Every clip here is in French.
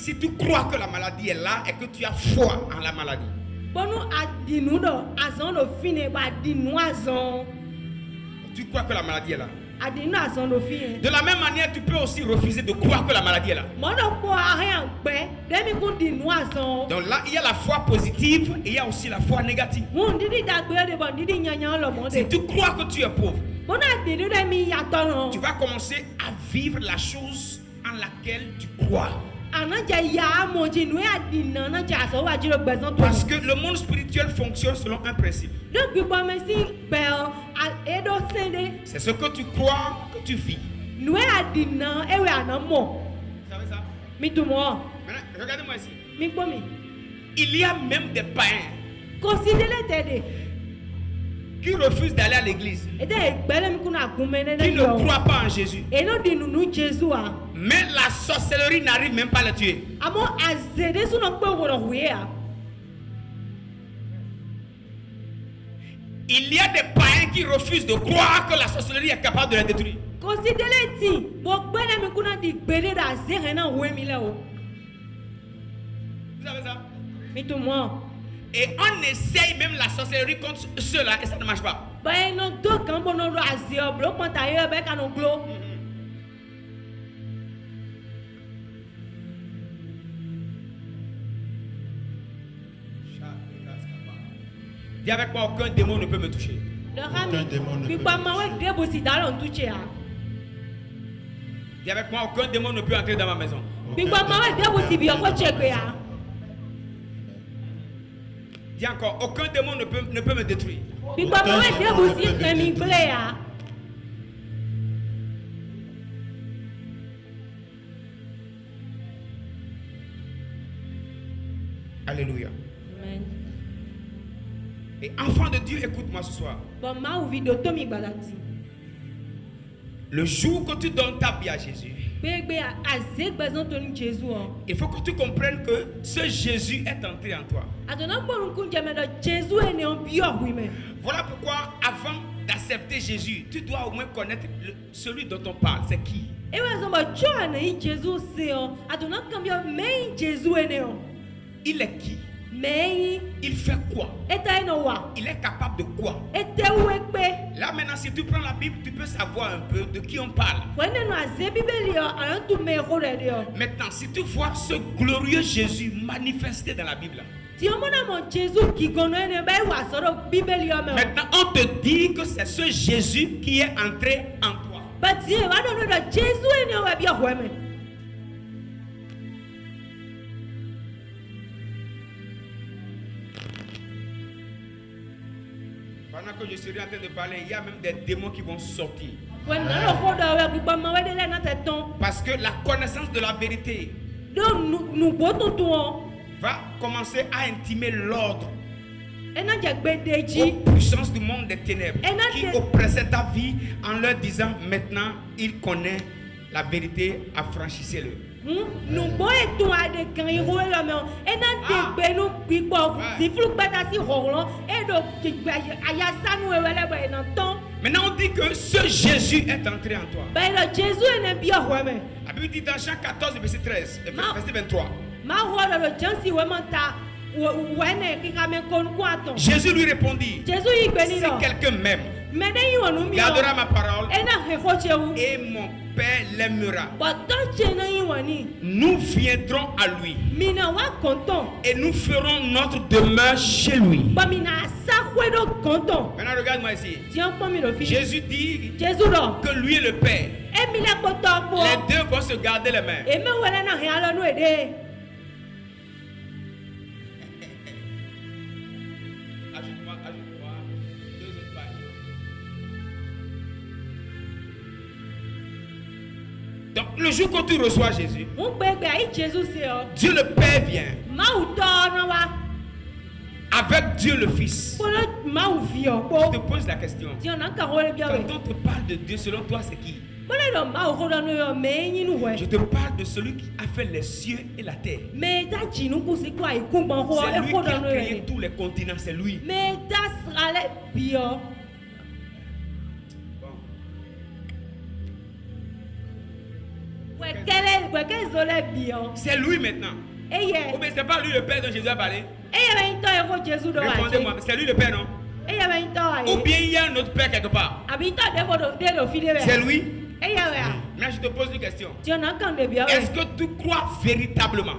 si tu crois que la maladie est là et que tu as foi en la maladie, tu crois que la maladie est là. De la même manière, tu peux aussi refuser de croire que la maladie est là. Donc là, il y a la foi positive et il y a aussi la foi négative. Si tu crois que tu es pauvre, tu vas commencer à vivre la chose en laquelle tu crois. Parce que le monde spirituel fonctionne selon un principe. C'est ce que tu crois que tu vis. Vous savez ça? Maintenant, regardez-moi ici. Il y a même des païens qui refusent d'aller à l'église, qui ne croient pas en Jésus. Mais la sorcellerie n'arrive même pas à les tuer. Il y a des païens qui refusent de croire que la sorcellerie est capable de les détruire. Vous savez ça? Et on essaye même la sorcellerie contre ceux-là et ça ne marche pas. Dis avec moi, aucun démon ne peut me toucher. Aucun démon ne peut me toucher. Dis avec moi, aucun démon ne peut entrer dans ma maison. Dis encore, aucun démon ne peut me détruire. Alléluia. Amen. Et enfant de Dieu, écoute-moi ce soir. Le jour que tu donnes ta vie à Jésus, il faut que tu comprennes que ce Jésus est entré en toi. Voilà pourquoi avant d'accepter Jésus, tu dois au moins connaître celui dont on parle. C'est qui? Il est qui? Il fait quoi? Il est capable de quoi? Là maintenant, si tu prends la Bible, tu peux savoir un peu de qui on parle. Maintenant, si tu vois ce glorieux Jésus manifesté dans la Bible, maintenant on te dit que c'est ce Jésus qui est entré en toi. Pendant que je serai en train de parler, il y a même des démons qui vont sortir. Parce que la connaissance de la vérité va commencer à intimer l'ordre aux puissances du monde des ténèbres qui oppressaient ta vie en leur disant maintenant il connaît la vérité, affranchissez-le. Maintenant on dit que ce Jésus est entré en toi. La Bible dit dans Jean 14 verset 13 verset 23. Jésus lui répondit, si quelqu'un m'aime, gardera ma parole et mon Père l'aimera. Nous viendrons à lui et nous ferons notre demeure chez lui. Maintenant regarde-moi ici. Jésus dit que lui et le Père, les deux vont se garder les mains. Ajoute-moi 2 autres pages. Donc le jour que tu reçois Jésus, Dieu le Père vient avec Dieu le Fils. Je te pose la question. Quand on te parle de Dieu, selon toi c'est qui? Je te parle de celui qui a fait les cieux et la terre. C'est lui qui a créé tous les continents, c'est lui. C'est lui maintenant. Ou bien c'est pas lui le Père dont Jésus a parlé? Répondez-moi, c'est lui le Père, non? Ou bien il y a un autre Père quelque part? C'est lui? Maintenant je te pose une question. Est-ce que tu crois véritablement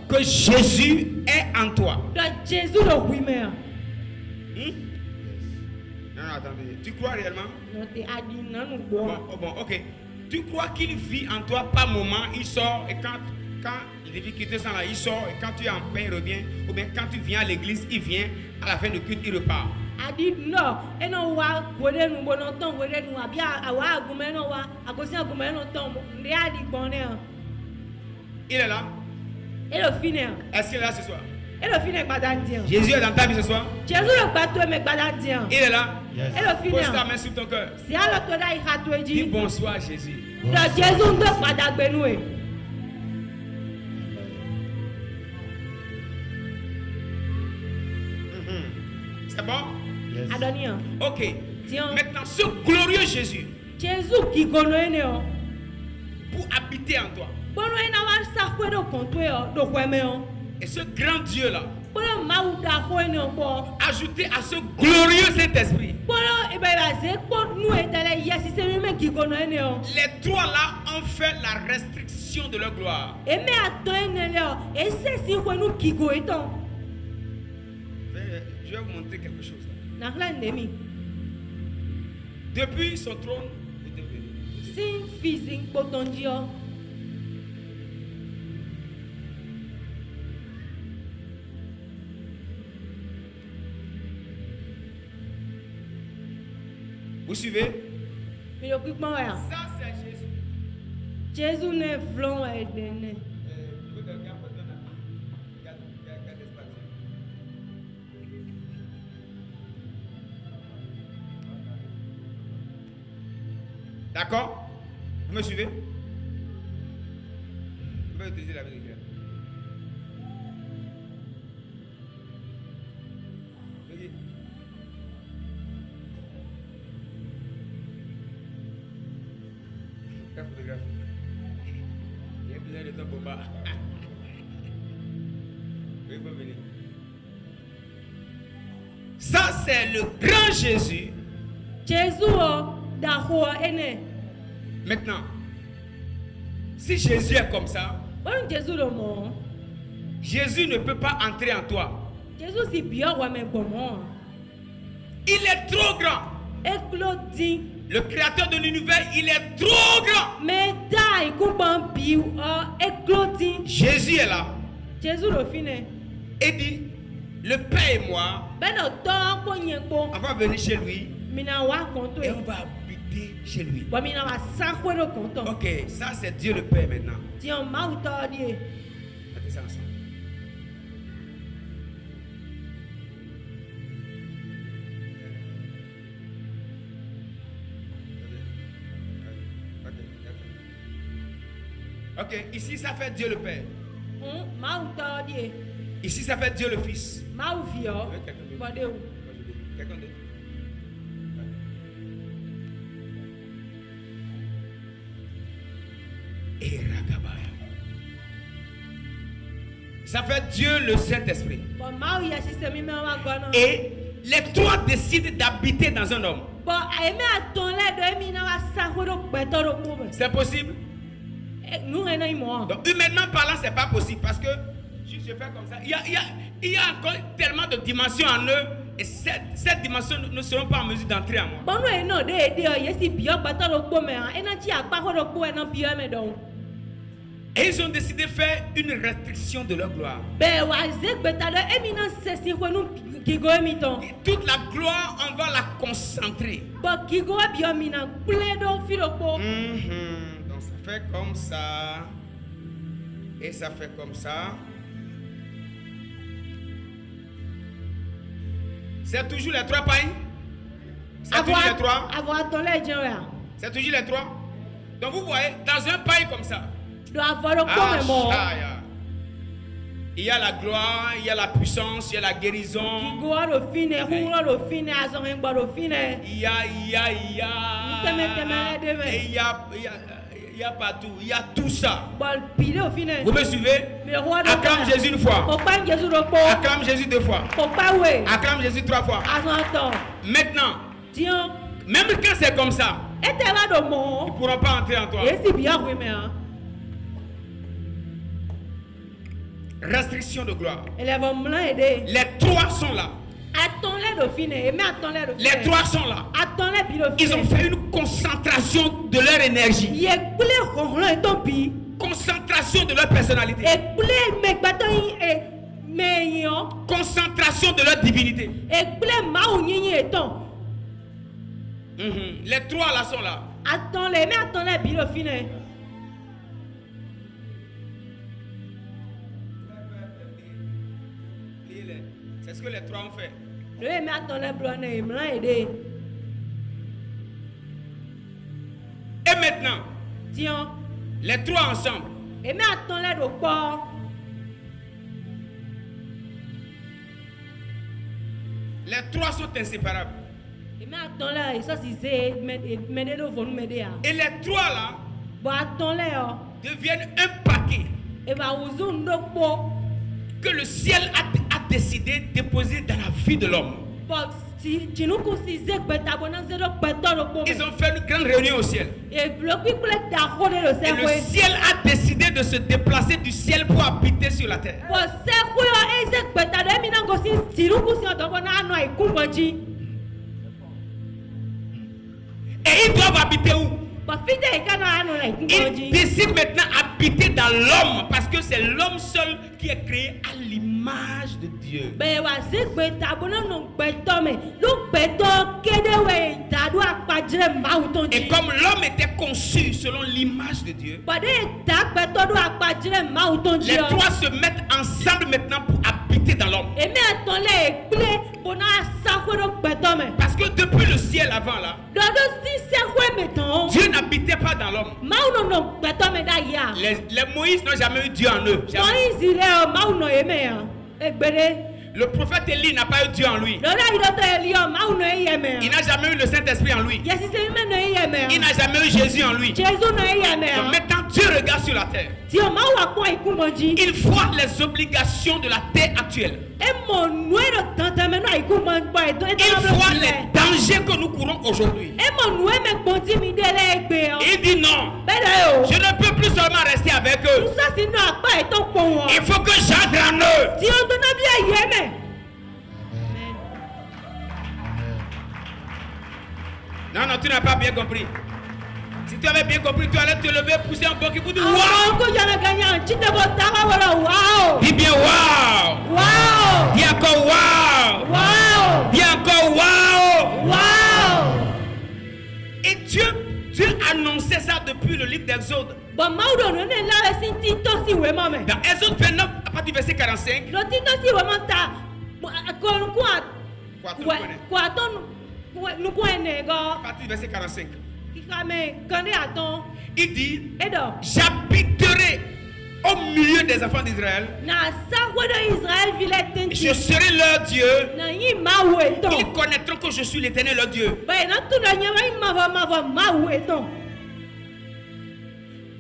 que Jésus est en toi? Non, attendez. Tu crois réellement? Bon, ok. Tu crois qu'il vit en toi par moment, il sort et quand les difficultés sont là, il sort et quand tu es en paix, il revient. Ou bien quand tu viens à l'église, il vient, à la fin du culte, il repart. Il est là? Est-ce qu'il est là ce soir? Jésus est dans ta vie ce soir? Il est là? Yes. Pose ta main sur ton cœur. Dis bonsoir Jésus. C'est bon? Yes. Ok. Maintenant, ce glorieux Jésus, pour habiter en toi, et ce grand Dieu là, ajouter à ce glorieux Saint-Esprit, les trois là ont fait la restriction de leur gloire. Je vais vous montrer quelque chose là. Depuis son trône, vous suivez? Ça c'est Jésus. Jésus n'est vlon et D'accord? Vous me suivez? Vous pouvez utiliser la vérité. Il y a besoin de temps pour bas. Oui, vous venez. Ça, c'est le grand Jésus. Maintenant, si Jésus est comme ça, Jésus ne peut pas entrer en toi. Il est trop grand. Le créateur de l'univers, il est trop grand. Jésus est là. Et dit, le Père et moi, on va venir chez lui et on va habiter chez lui. Ok, ça c'est Dieu le Père maintenant. Mettez ça ensemble. Ok, ici ça fait Dieu le Père. Ici ça fait Dieu le Fils. Quelqu'un d'autre. Et Rakabaya. Ça fait Dieu le Saint-Esprit. Et les trois décident d'habiter dans un homme. C'est possible? Donc humainement parlant, c'est pas possible parce que juste je fais comme ça. Il y a encore tellement de dimensions en eux et cette dimension ne seront pas en mesure d'entrer en moi. Et ils ont décidé de faire une restriction de leur gloire. Et toute la gloire, on va la concentrer. Donc ça fait comme ça. Et ça fait comme ça. C'est toujours les trois pailles. C'est toujours les trois. C'est toujours les trois. Donc vous voyez, dans un paille comme ça. Il y a la gloire, il y a la puissance, il y a la guérison. Il y a Il y a partout, il y a tout ça. Vous Vous me suivez? Acclame Jésus une fois. Acclame Jésus 2 fois. Acclame Jésus 3 fois. Maintenant, même quand c'est comme ça, ils ne pourront pas entrer en toi. Restriction de gloire. Les 3 sont là. Les 3 sont là. Ils ont fait une concentration de leur énergie. Concentration de leur personnalité. Concentration de leur divinité. Les 3 là sont là. C'est ce que les 3 ont fait. Et maintenant, les 3 ensemble. Les 3 sont inséparables. Et les 3 là deviennent un paquet que le ciel a décidé de déposer dans la vie de l'homme. Ils ont fait une grande réunion au ciel. Et le ciel a décidé de se déplacer du ciel pour habiter sur la terre. Et ils doivent habiter où? Ils décident maintenant d'habiter dans l'homme parce que c'est l'homme seul qui est créé à l'image de Dieu. Et comme l'homme était conçu selon l'image de Dieu, les 3 se mettent ensemble maintenant pour habiter dans l'homme. Parce que depuis le ciel avant là, Dieu n'habitait pas dans l'homme. Les Moïse n'ont jamais eu Dieu en eux. Le prophète Élie n'a pas eu Dieu en lui. Il n'a jamais eu le Saint-Esprit en lui. Il n'a jamais eu Jésus en lui. Donc maintenant Dieu regarde sur la terre. Il voit les obligations de la terre actuelle. Il voit les dangers que nous courons aujourd'hui. Il dit non. Je ne peux plus seulement rester avec eux. Il faut que j'entre en eux. Non, tu n'as pas bien compris. Si tu avais bien compris, tu allais te lever, pousser un bouquet pour dire waouh. Dis bien waouh. Dis encore waouh. Dis encore waouh. Et Dieu annonçait ça depuis le livre d'Exode. Dans Exode 29, à partir du verset 45. À partir du verset 45. Il dit, j'habiterai au milieu des enfants d'Israël. Je serai leur Dieu. Ils connaîtront que je suis l'Éternel leur Dieu.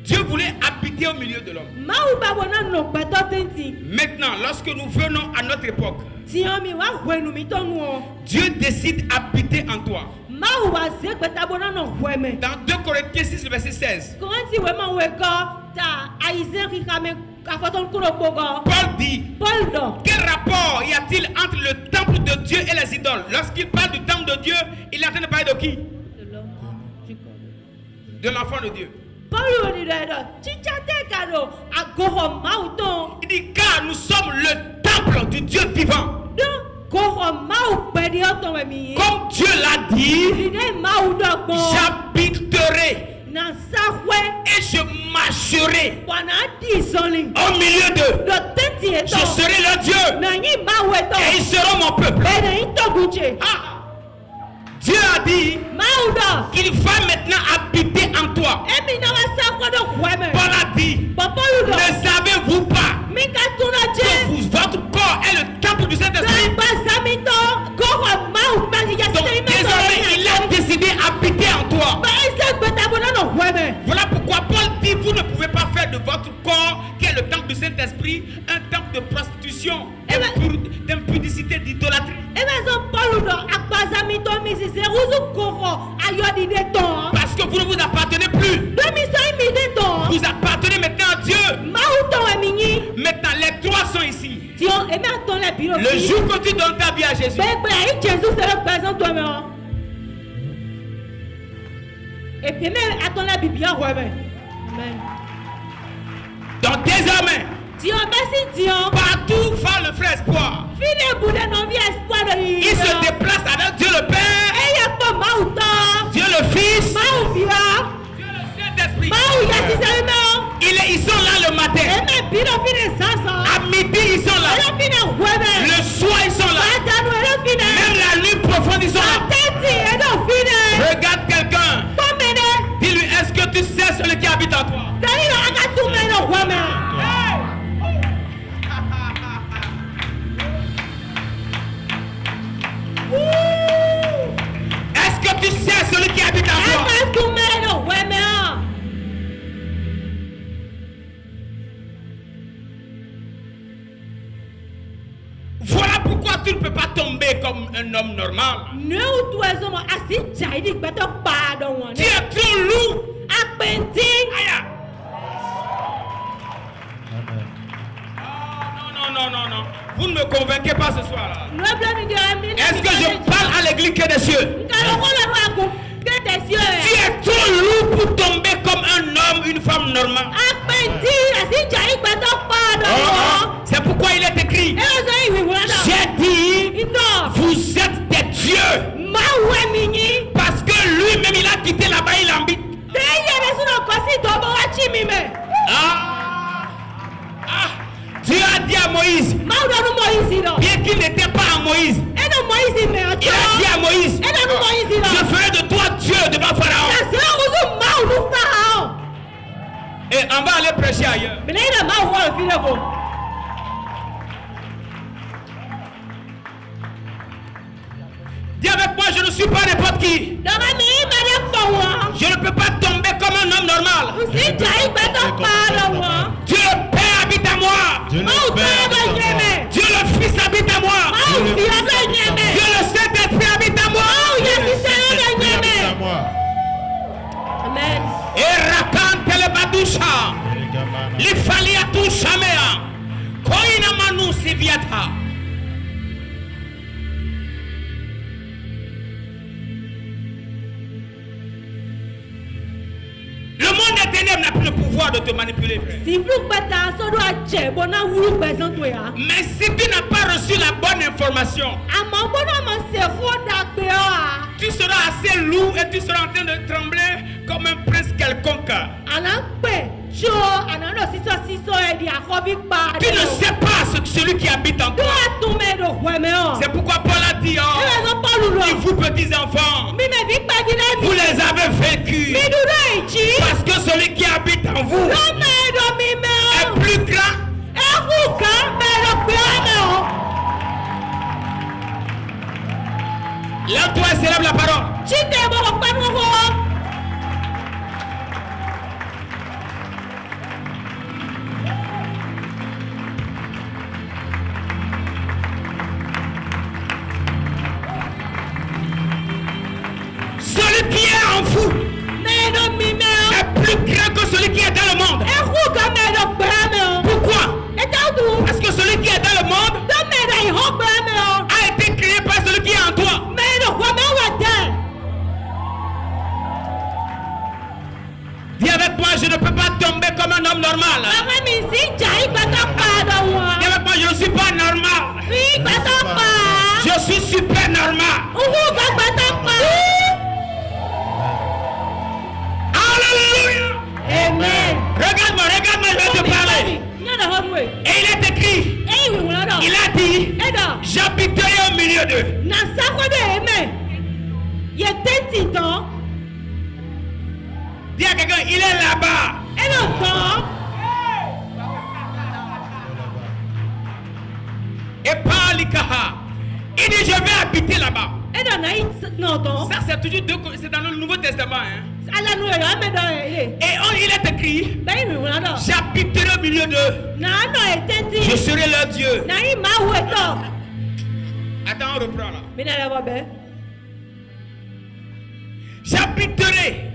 Dieu voulait habiter au milieu de l'homme. Maintenant, lorsque nous venons à notre époque, Dieu décide d'habiter en toi. Dans 2 Corinthiens 6, verset 16, Paul dit, quel rapport y a-t-il entre le temple de Dieu et les idoles? Lorsqu'il parle du temple de Dieu, il est en train de parler de qui? De l'enfant de Dieu. Il dit, car nous sommes le temple du Dieu vivant. Comme Dieu l'a dit, j'habiterai et je marcherai au milieu d'eux. Je serai leur Dieu et ils seront mon peuple. Dieu a dit qu'il va maintenant habiter en toi. Paul a dit, ne savez-vous pas que votre corps est le temple du Saint-Esprit? Donc désormais il a décidé d'habiter en toi. Voilà pourquoi Paul de votre corps, qui est le temple du Saint-Esprit, un temple de prostitution, d'impudicité, d'idolâtrie. Parce que vous ne vous appartenez plus. Vous appartenez maintenant à Dieu. Maintenant, les trois sont ici. Le jour que tu donnes ta vie à Jésus, donc désormais, partout va le frère espoir. Il se déplace avec Dieu le Père, Dieu le Fils, Dieu le Saint-Esprit. Ils sont là le matin. À midi, ils sont là. Le soir, ils sont là. Même la nuit profonde, ils sont là. Regarde quelqu'un. Dis-lui, est-ce que tu sais celui qui habite en toi? Est-ce que tu sais celui qui habite en toi? Voilà pourquoi tu ne peux pas tomber comme un homme normal. Tu es trop lourd. Non. Vous ne me convainquez pas ce soir-là. Est-ce que je parle à l'église que des cieux? Tu es trop lourd pour tomber comme un homme, une femme normale. C'est pourquoi il est écrit. J'ai dit, vous êtes des dieux. Parce que lui-même, il a quitté là-bas, il habite. Dieu a dit à Moïse, bien qu'il n'était pas à Moïse, il a dit à Moïse, je ferai de toi Dieu devant Pharaon. Et on va aller prêcher ailleurs. Dis avec moi, je ne suis pas n'importe qui. Je ne peux pas tomber comme un homme normal. Dieu le Père habite à moi. Dieu le Fils habite à moi. Dieu le Saint-Esprit habite à moi. Amen. Et rakante le badusha. L'ifali atu shamea. Koina manu siviata. Le monde des ténèbres n'a plus le pouvoir de te manipuler, frère. Mais si tu n'as pas reçu la bonne information, tu seras assez lourd et tu seras en train de trembler comme un prince quelconque. Tu ne sais pas celui qui habite en toi. C'est pourquoi Paul a dit, et vous petits enfants, vous les avez vécus. Parce que celui qui habite en vous est plus grand. Là, toi, célèbre la parole. Celui qui est en vous est plus grand que celui qui est dans le monde. Pourquoi? Parce que celui qui est dans le monde a été créé par celui qui est en toi. Dis avec moi, je ne peux pas tomber comme un homme normal. Dis avec moi, je ne suis pas normal. Je suis super normal. Alléluia. Amen. Regarde-moi, je vais te parler. Et il est écrit, il a dit, j'habiterai au milieu d'eux. Dis à quelqu'un, il est là-bas. Et par l'Ikaha, il dit, je vais habiter là-bas. Ça, c'est toujours c'est dans le Nouveau Testament. Hein. Et il est écrit, j'habiterai Dieu d'eux. Je serai leur Dieu. Attends, on reprend là. J'habiterai.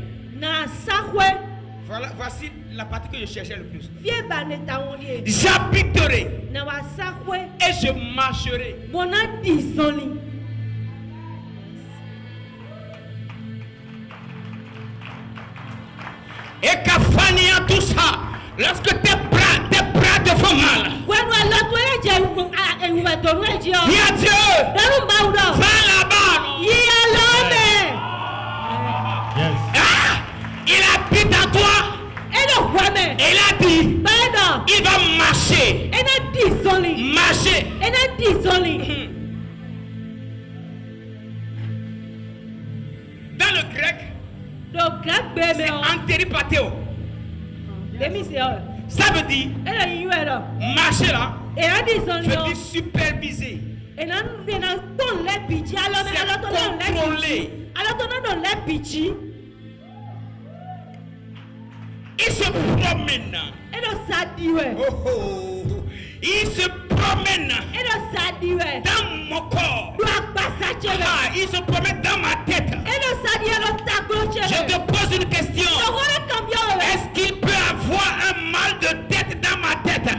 Voilà, voici la partie que je cherchais le plus. J'habiterai et je marcherai. Et Kafania tout ça, lorsque tes bras te font mal, il y a Dieu, va là-bas. Il habite en toi. Et il a dit, il va marcher. Marcher. Dans le grec, c'est anteripateo. Ça veut dire marcher là, veut dire superviser. C'est contrôler. Il se promène. Il se promène dans mon corps. Il se promène dans ma tête. Je te pose une question. Est-ce qu'il peut avoir un mal de tête dans ma tête?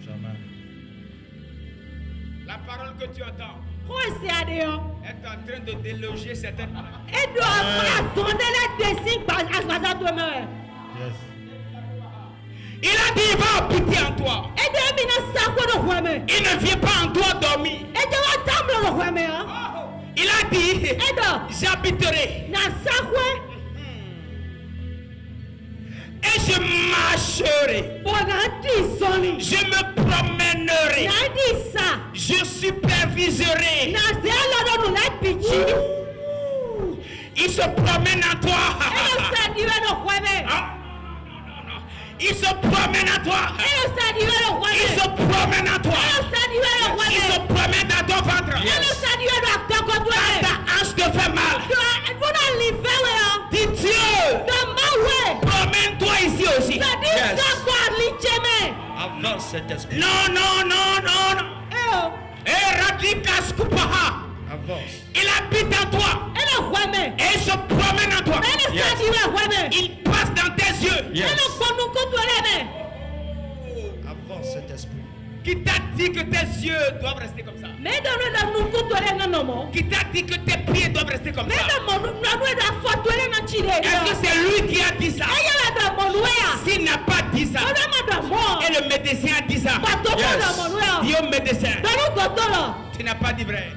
Jamais. La parole que tu entends est en train de déloger certaines maladies. Il a dit il va habiter en toi. Il ne vient pas en toi dormir. Il a dit j'habiterai et je marcherai. Je me promènerai. Je superviserai. Il se promène en toi. Il se promène en toi. Il se promène en toi. Il se promène dans ton ventre. Quand ta hanche te fait mal, dis Dieu, promène-toi ici aussi. Avance cet esprit. Non. Avance. Il habite en toi. Et il se promène en toi. Il passe dans tes yeux. Avance cet esprit. Qui t'a dit que tes yeux doivent rester comme ça? Qui t'a dit que tes pieds doivent rester comme ça? Est-ce que c'est lui qui a dit ça? S'il n'a pas dit ça, et le médecin a dit ça, dis au médecin, tu n'as pas dit vrai.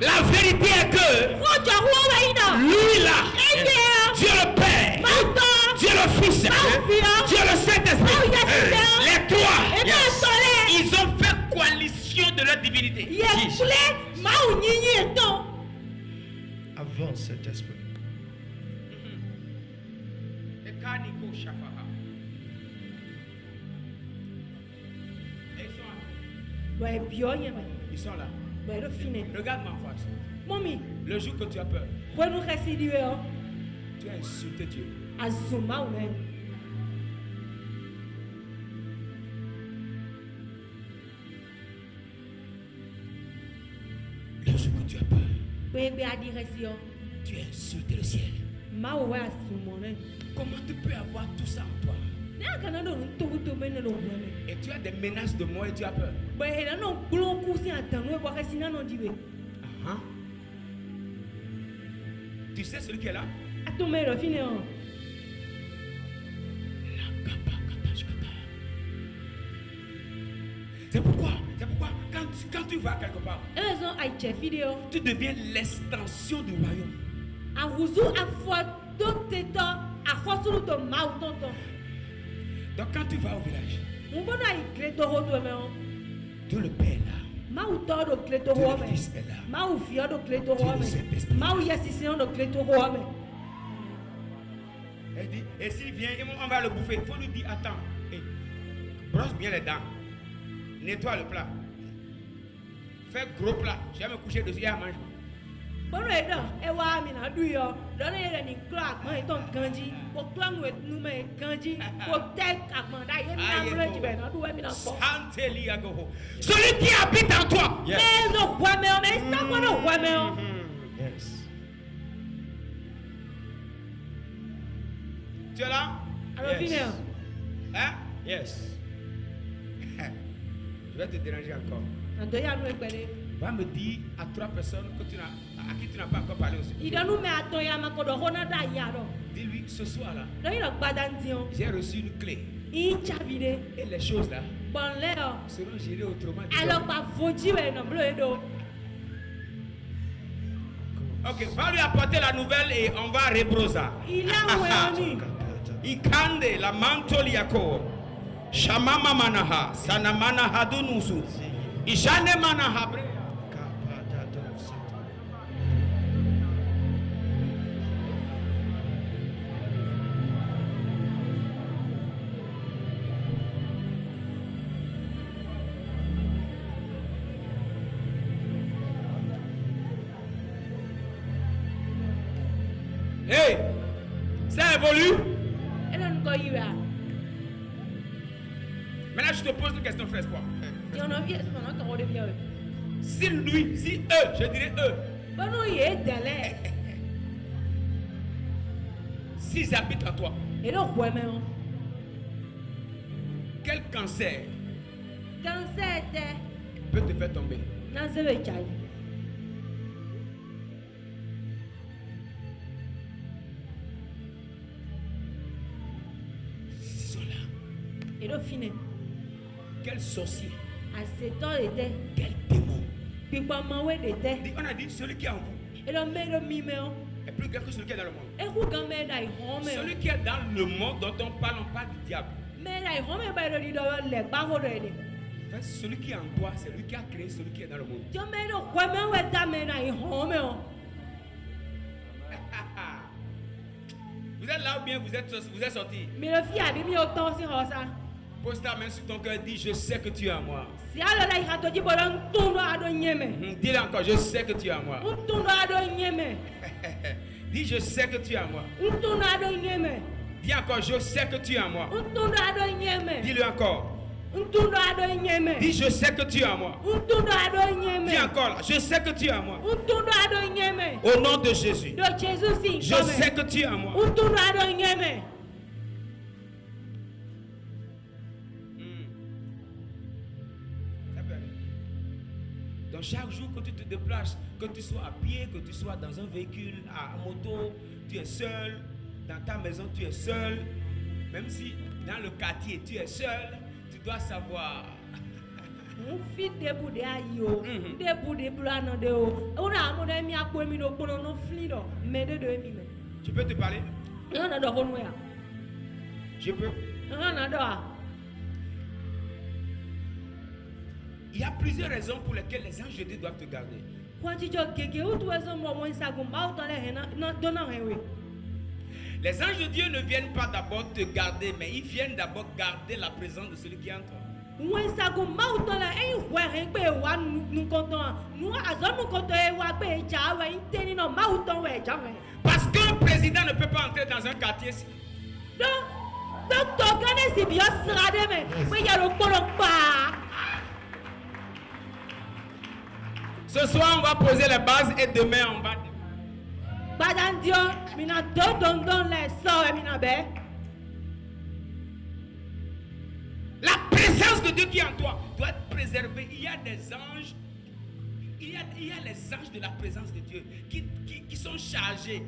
La vérité est que lui là, Dieu le Père, Dieu le Fils, Dieu le Saint-Esprit, les trois, ils ont fait coalition de leur divinité. Avance cet esprit. Ils sont là. Regarde-moi en face. Le jour que tu as peur, tu as insulté Dieu. Le jour que tu as peur, tu as insulté le ciel. Comment tu peux avoir tout ça en toi? Et tu as des menaces de mort et tu as peur. Tu sais celui qui est là? C'est pourquoi quand tu vas quelque part, tu deviens l'extension du royaume. Donc quand tu vas au village, Dieu le Père est là. Dieu le Fils est là. Et s'il vient, on va le bouffer. Il faut lui dire, attends, brosse bien les dents. Nettoie le plat. Fais gros plat. Je vais me coucher dessus et à manger. Bono edo ewa mi na du yo. Dono yere ni kro akman eton kanji. Bo klan we nume kanji. Bo tek akman da ye mi na mre jibe na du we mi na po. Santeli agoho. Celui qui habite en toi. Yes. Me no wame o me sa ko no wame o. Yes. Tu es là? Alors Yes. fine. Hein? Yes. Je vais te déranger encore. Ando ya no egbele. Va me dire à 3 personnes que à qui tu n'as pas encore parlé aussi. Idanu me aton ya makodo hona da ya do. Dis-lui ce soir-là, Do yi no gbadantion. j'ai reçu une clé. I chavide. Et les choses là Bon le o. seront gérées autrement. Alors pa voji we no blo edo. Ok, va lui apporter la nouvelle et on va rebrosa. Il a weoni. Ikande la mantoli yako. Shamama manaha. Sanamana hadunusu. Ishane manahabre. Hey, ça évolue. Elon ko yi wa. Maintenant, je te pose une question, frère espoir. Ti ono vie so na ko de bi o. Si lui, si eux, je dirais eux, Bono ye dele. s'ils habitent en toi, Edo wame o. quel cancer Cancer te peut te faire tomber? na zebe chai. Ils sont là. Edo fine. Quel sorcier, Aseto ete. quel démon. Pipa mawe ete. On a dit celui qui est en vous Edo me do mi me o. est plus grand que celui qui est dans le monde. Eku gan me dai home o. Celui qui est dans le monde dont on parle du diable. Me dai home ba do di do le gba ho do ede. En fait, celui qui est en toi, c'est lui qui a créé celui qui est dans le monde. Jo me do wame we da me dai home o. Vous êtes là ou bien vous êtes sortis? Me lo fi abi mi o ton si ho sa. Pose ta main sur ton cœur, dis je sais que tu es à moi. Si alo dai ha to ji bo don tundo ado nyeme. Dis-le encore, je sais que tu es à moi. Tundo ado nyeme. Dis je sais que tu es à moi. Tundo ado nyeme. Dis encore, je sais que tu es à moi. Tundo ado nyeme. Dis-le encore. Tundo ado nyeme. Dis je sais que tu es à moi. Tundo ado nyeme. Dis encore, là, je sais que tu es à moi. Tundo ado nyeme. Au nom de Jésus. Do Jesus si. Je sais que tu es à moi. Tundo ado nyeme. Ça peut aller. Donc chaque jour que tu te déplaces, que tu sois à pied, que tu sois dans un véhicule, à moto, tu es seul, dans ta maison tu es seul, même si dans le quartier tu es seul, tu dois savoir. Mon fils debout de ayo. Debout de plano de o. On a mon ami a quoi mi no kono no flido. Me de mi me. Je peux te parler? On a do hono ya. Je peux. On a do a. Il y a plusieurs raisons pour lesquelles les anges de Dieu doivent te garder. Kwa ti jo gege o tu eso mo mo sa gumba o tole he na do na hewe. Les anges de Dieu ne viennent pas d'abord te garder, mais ils viennent d'abord garder la présence de celui qui est en toi. Mwen sa gumba o tole e hwe he pe wa nu konton. Nu azo nu konton e wa pe ja wa inteni no ma o ton we ja we. Parce qu'un président ne peut pas entrer dans un quartier. Donc to gane si bio srade me. We ya ro kporo pa. Ce soir, on va poser les bases et demain, on va... Badandio, mina do don don le so e mina be. La présence de Dieu qui est en toi doit être préservée. Il y a des anges, il y a les anges de la présence de Dieu qui sont chargés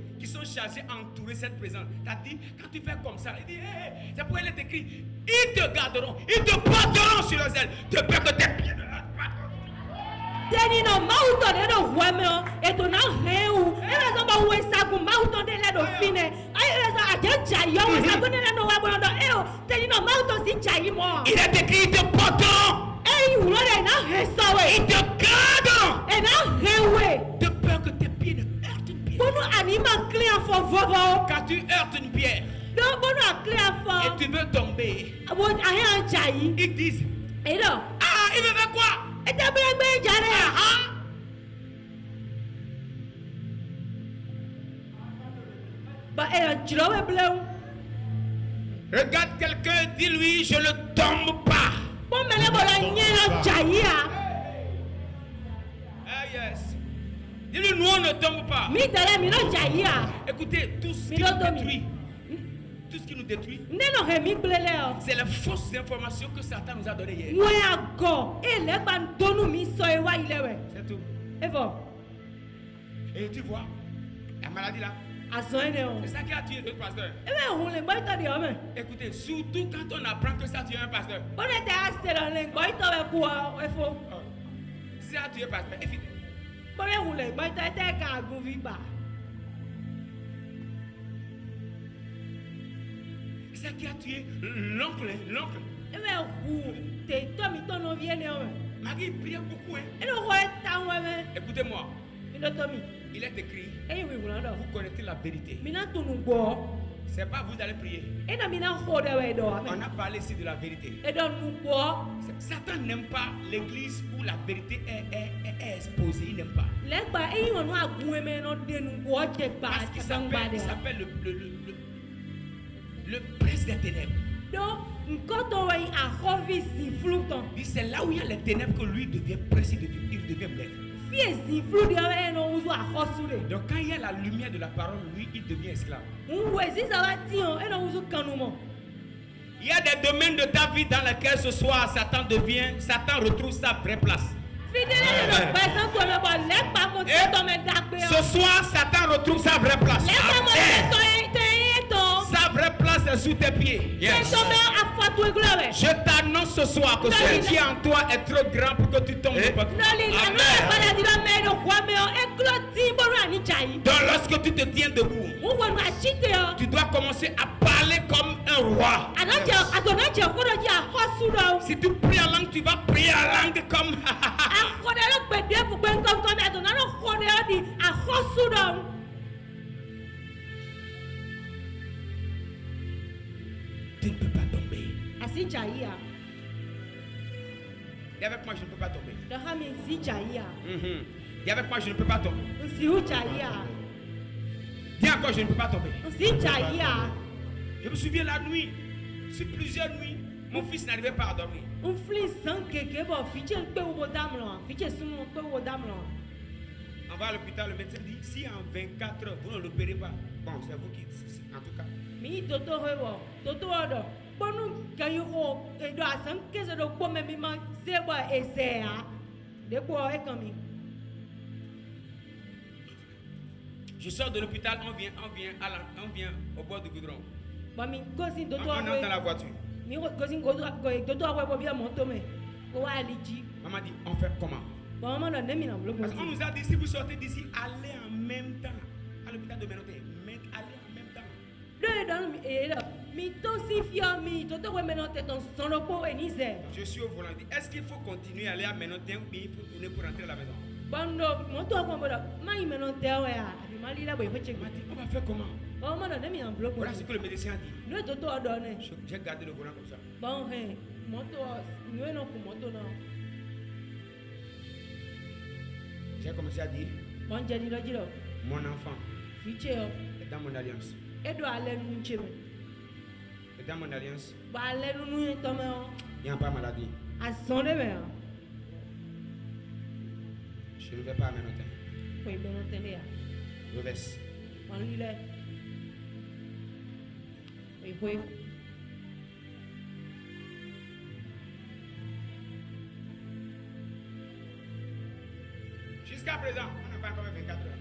à entourer cette présence. C'est-à-dire, quand tu fais comme ça, il dit, hey, c'est pourquoi il est écrit, ils te garderont, ils te porteront sur leurs ailes, de peur que tes pieds ne heurtent pas. Teni no mauto de do wemeo e to na heu e la so ba we sagu mauto de le do fine ai le so aje jayo we sagu ne no wa bono do e o teni no mauto si jayi mo Il est écrit, ils te porteront, e yu lo de na he so we ils te garderont, e na hewe de peur que tes pieds ne heurtent une pierre. bono anima clear for vovo Quand tu heurtes une pierre do bono clear for et tu veux tomber, abo ahe an jayi ils disent, e do ah, il me fait quoi? e te bre jare Regarde quelqu'un, dis-lui, je ne tombe pas. Ah yes. Dis-lui, nous on ne tombe pas. Écoutez, tout ce qui nous détruit, tout ce qui nous détruit, c'est les fausses informations que Satan nous a données hier. C'est tout. Et tu vois, la maladie là, c'est ça qui a tué d'autres pasteurs. Écoutez, surtout quand on apprend que ça a tué un pasteur. Si ça a tué un pasteur, évitez. C'est ça qui a tué l'oncle. Marie priait beaucoup. Écoutez-moi. Il est écrit. Vous connaissez la vérité. C'est pas vous allez prier. On a parlé ici de la vérité. Satan n'aime pas l'église où la vérité est exposée. Il n'aime pas. Parce qu'il s'appelle le prince des ténèbres. C'est là où il y a les ténèbres que lui devient prince, il devient maître. Donc quand il y a la lumière de la parole, lui, il devient esclave. Il y a des domaines de ta vie dans lesquels ce soir Satan retrouve sa vraie place. Ce soir, Satan retrouve sa vraie place. Sa vraie place est sous tes pieds. Yes. Je t'annonce ce soir que ce qui est en toi est trop grand pour que tu tombes. Donc lorsque tu te tiens debout, tu dois commencer à parler comme un roi. Si tu pries en langue, tu vas prier en langue comme... Tu ne peux pas tomber. Dis avec moi, je ne peux pas tomber. Dis avec moi, je ne peux pas tomber. Dis encore, je ne peux pas tomber. Je me souviens la nuit, sur plusieurs nuits, mon fils n'arrivait pas à dormir. On va à l'hôpital, le médecin dit, si en 24 heures, vous ne l'opérez pas, bon, c'est vous qui, en tout cas. Je sors de l'hôpital, on vient au bord du goudron. On entre dans la voiture. Maman dit, on fait comment? Parce qu'on nous a dit, si vous sortez d'ici, allez en même temps. À l'hôpital de Ménoté, allez en même temps. Je suis au volant. Est-ce qu'il faut continuer à aller à Ménoté ou bien il faut tourner pour rentrer à la maison? On va faire comment? Voilà ce que le médecin a dit. J'ai gardé le volant comme ça. J'ai commencé à dire, mon enfant est dans mon alliance. Et dans mon alliance, il n'y a pas de maladie. Je ne vais pas à Ménotin. Mauvaise. Jusqu'à présent, on n'a pas encore 24 heures.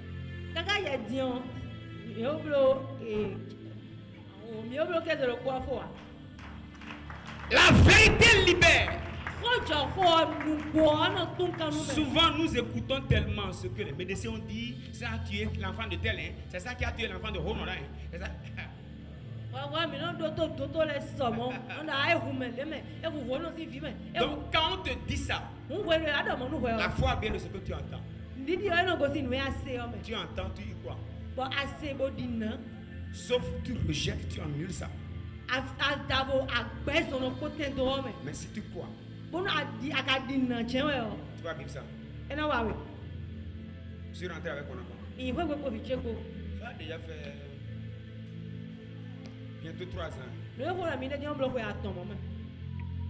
La vérité libère. Souvent nous écoutons tellement ce que les médecins ont dit. Ça a tué l'enfant de tel, hein. C'est ça qui a tué l'enfant de Honora. Hein. Donc quand on te dit ça, la foi vient de ce que tu entends. Tu entends, tu y crois. Sauf tu rejettes, tu annules ça. Mais si tu crois, tu vas vivre ça. Je suis rentré avec mon enfant. Ça a déjà fait Bientôt 3 ans. Le ko la mi de dion bloqué à ton moment.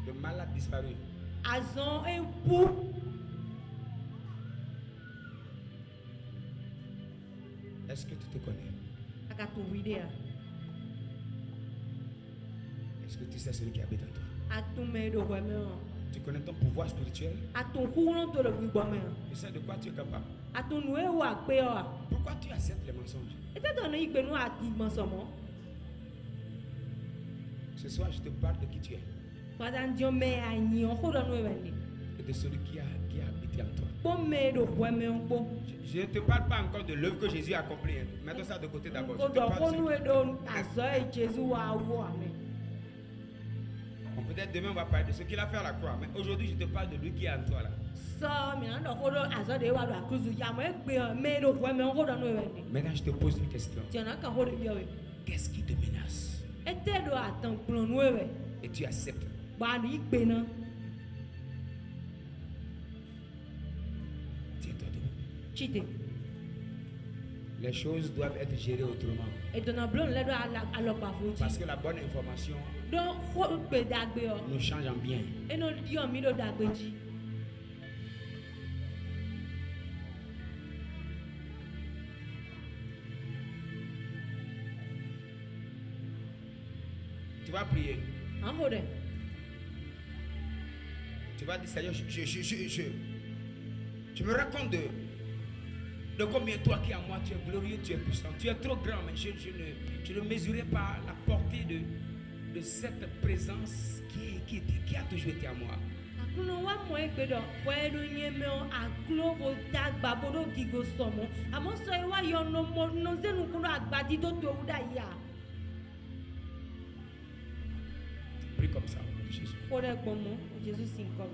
Le mal a disparu. Azon un pou. Est-ce que tu te connais? Aka tu vidéo. Est-ce que tu sais celui qui habite en toi? A tu me do weme. Tu connais ton pouvoir spirituel? A ton courant to le gbome. Tu sais de quoi tu es capable? A ton noué ou a pe o. Pourquoi tu acceptes les mensonges? Et te donne igbe nou a di mensomo. Ce soir, je te parle de qui tu es Madame Dieu me a ni on ko do nou wende. et de celui qui a habité en toi. Bon me do weme on po. Je ne te parle pas encore de l'œuvre que Jésus a accomplie. Mets ça de côté d'abord. Je Ko te do parle ko de nou e do azo e Jésus wa wo amen. Bon, peut-être demain on va parler de ce qu'il a fait à la croix. Mais aujourd'hui, je te parle de lui qui est en toi là. So mi na do ko do azo de wa do akuzu ya mo egbe me do weme on ko do nou wende. Maintenant, je te pose une question. Ti na kan ho de bi o. Qu'est-ce qui te menace? E te do atan plon nou e. Et tu acceptes. Ba ni igbe na. Tiens-toi debout. Chite. Les choses doivent être gérées autrement. Et dans blon le do ala pa foji. Parce que la bonne information Donc ho pe dagbe o. nous change en bien. Et no di o mi do dagbe ji. Tu vas prier. An ho de. Tu vas dire, Seigneur, je me rends compte de combien toi qui es en moi, tu es glorieux, tu es puissant. Tu es trop grand, mais je ne mesurais pas la portée de cette présence qui a toujours été en moi. Akuno wa mo egbe do po edu nye me o aglo bo dagba bo do gigo somo. Amo so e wa yo no mo no zenu kuno agbadi do to uda ya. Prie comme ça, au nom de Jésus. Pour le bon mot, Jésus s'incolle.